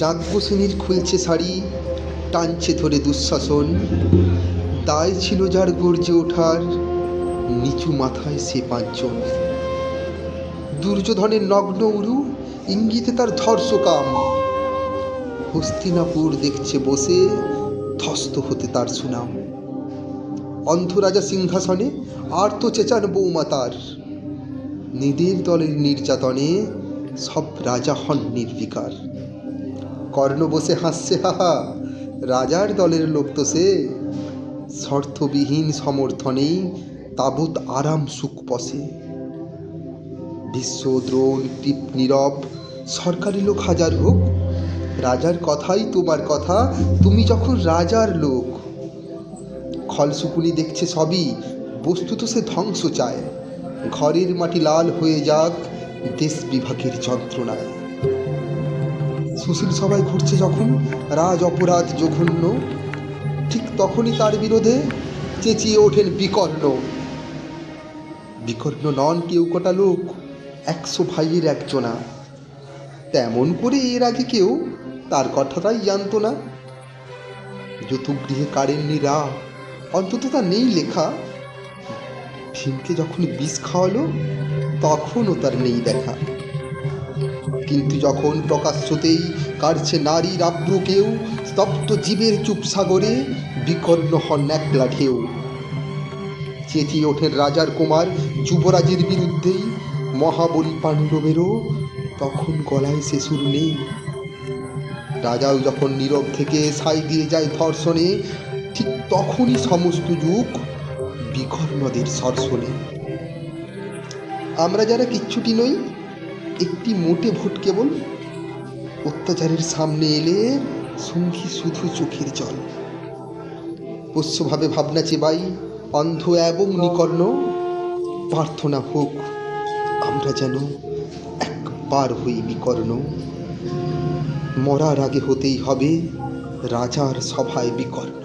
যাজ্ঞসেনীর খুলছে শাড়ি, টানছে ধরে দুঃশাসন। দায় ছিল যার গর্জে ওঠার, নিচু মাথায় সে পাঁচজন। দুর্যোধনের নগ্ন উরু, ইঙ্গিতে তার ধর্ষকাম। হস্তিনাপুর দেখছে বসে, ধ্বস্ত হতে তার সুনাম। অন্ধরাজা সিংহাসনে আর্ত চেঁচান বৌমা তার। নিদের দলের নির্যাতনে সব রাজা হন নির্বিকার। কর্ণ বসে হাসছে হাহা, রাজার দলের লোক তো সে। শর্তবিহীন সমর্থনেই তাবৎ আরাম সুখ পসে। ভীষ্ম, দ্রোণ, কৃপ, নীরব, সরকারি লোক হাজার হোক, রাজার কথাই তোমার কথা, তুমি যখন রাজার লোক। খলশকুনি দেখছে সবই, বস্তুত সে ধ্বংস চায়। ঘরের মাটি লাল হয়ে যাক দেশ বিভাগের যন্ত্রণায়। সুশীল সভায় ঘুরছে যখন রাজ অপরাধ জঘন্য, ঠিক তখনই তার বিরোধে চেঁচিয়ে ওঠেন বিকর্ণ। বিকর্ণ নন কেউ কটা লোক, 100 ভাইয়ের একজনা। তেমন করে এর আগে কেউ তার কথাটাই জানত না। যতুগৃহে কারেননি রা, অন্তত তা নেই লেখা। ভীমকে যখন বিষ খাওয়ালো, তখনও তার নেই দেখা। কিন্তু যখন প্রকাশ্যতেই কাটছে নারীর আব্রু কেউ, স্তব্ধ জীবের চুপ সাগরে বিকর্ণ হন একলা ঢেউ। চেঁচিয়ে ওঠেন রাজার কুমার যুবরাজের বিরুদ্ধেই, মহাবলী পাণ্ডবেরও তখন গলায় সে সুর নেই। রাজাও যখন নীরব থেকে সাই দিয়ে যায় ধর্ষণে, ঠিক তখনই সমস্ত যুগ বিকর্ণদের সর্ষণে। আমরা যারা কিচ্ছুটি নই, একটি মোটে ভোট কেবল, অত্যাচারের সামনে এলে সঙ্গী শুধু চোখের জল। পোষ্যভাবে ভাবনা চেবাই অন্ধ এবং নিকর্ণ, প্রার্থনা হোক আমরা যেন একবার হই বিকর্ণ। মরার আগে হতেই হবে রাজার সভায় বিকর্ণ।